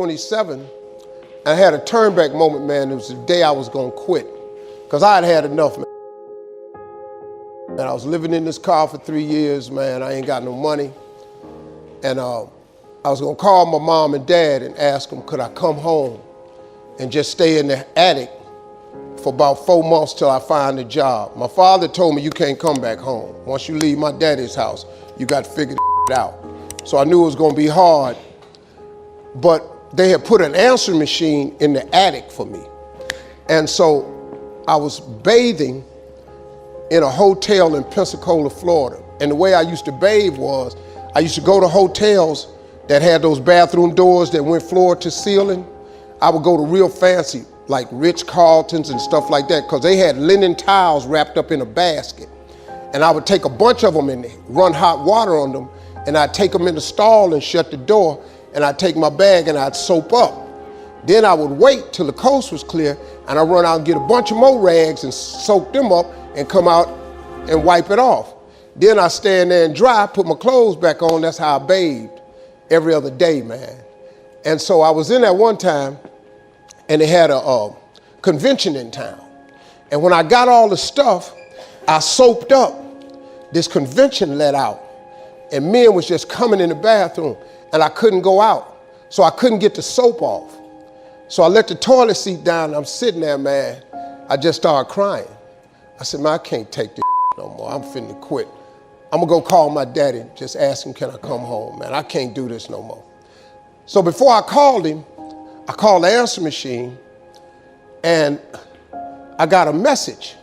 27, and I had a turn back moment, man. It was the day I was gonna quit, because I had had enough, man. And I was living in this car for 3 years, man. I ain't got no money. And I was gonna call my mom and dad and ask them, could I come home and just stay in the attic for about 4 months till I find a job. My father told me, you can't come back home. Once you leave my daddy's house, you got to figure it out. So I knew it was gonna be hard, but they had put an answering machine in the attic for me. And so I was bathing in a hotel in Pensacola, Florida. And the way I used to bathe was, I used to go to hotels that had those bathroom doors that went floor to ceiling. I would go to real fancy, like Ritz-Carltons and stuff like that, because they had linen towels wrapped up in a basket. And I would take a bunch of them and run hot water on them, and I'd take them in the stall and shut the door, and I'd take my bag and I'd soap up. Then I would wait till the coast was clear, and I'd run out and get a bunch of more rags and soak them up and come out and wipe it off. Then I'd stand there and dry, put my clothes back on. That's how I bathed every other day, man. And so I was in there one time, and they had a convention in town. And when I got all the stuff, I soaped up. This convention let out, and men was just coming in the bathroom, and I couldn't go out. So I couldn't get the soap off. So I let the toilet seat down, and I'm sitting there, man. I just started crying. I said, man, I can't take this no more. I'm finna quit. I'm gonna go call my daddy, just ask him, can I come home, man? I can't do this no more. So before I called him, I called the answer machine, and I got a message.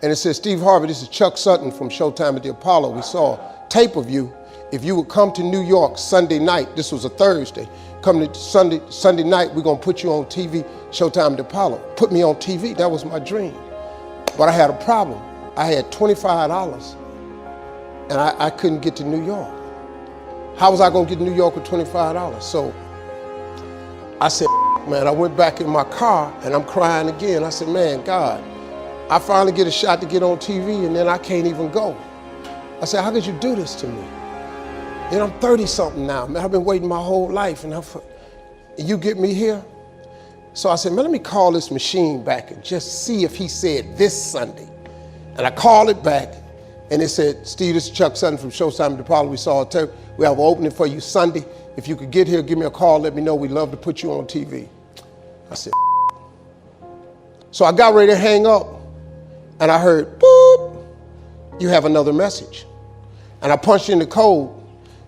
And it says, Steve Harvey, this is Chuck Sutton from Showtime at the Apollo. We saw a tape of you. If you would come to New York Sunday night, this was a Thursday, come to Sunday night, we're gonna put you on TV, Showtime at the Apollo. Put me on TV, that was my dream. But I had a problem. I had $25, and I couldn't get to New York. How was I gonna get to New York with $25? So I said, man, I went back in my car and I'm crying again. I said, man, God, I finally get a shot to get on TV and then I can't even go. I said, how could you do this to me? And I'm 30-something now, man. I've been waiting my whole life and you get me here? So I said, man, let me call this machine back and just see if he said this Sunday. And I called it back and it said, Steve, this is Chuck Sutton from Showtime at the Apollo. We saw a tape. We have an opening for you Sunday. If you could get here, give me a call, let me know. We'd love to put you on TV. I said, so I got ready to hang up, and I heard, boop, you have another message. And I punched in the code,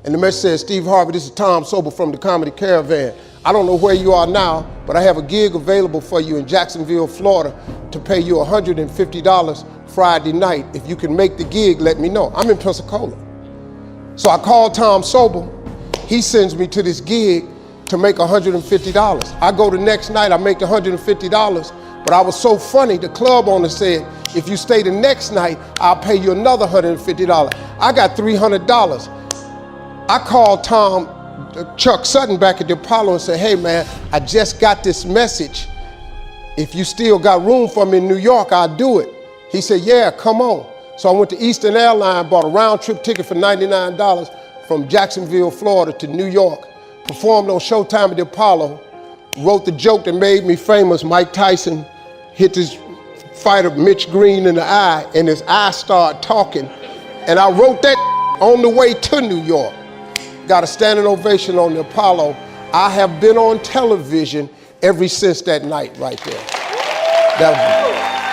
and the message said, Steve Harvey, this is Tom Sobel from the Comedy Caravan. I don't know where you are now, but I have a gig available for you in Jacksonville, Florida, to pay you $150 Friday night. If you can make the gig, let me know. I'm in Pensacola. So I called Tom Sobel. He sends me to this gig to make $150. I go the next night, I make the $150, but I was so funny, the club owner said, if you stay the next night, I'll pay you another $150. I got $300. I called Chuck Sutton back at the Apollo and said, hey man, I just got this message. If you still got room for me in New York, I'll do it. He said, yeah, come on. So I went to Eastern Airlines, bought a round trip ticket for $99 from Jacksonville, Florida to New York, performed on Showtime at the Apollo, wrote the joke that made me famous. Mike Tyson hit this fighter, Mitch Green, in the eye, and his eye started talking. And I wrote that on the way to New York. Got a standing ovation on the Apollo. I have been on television ever since that night right there. That was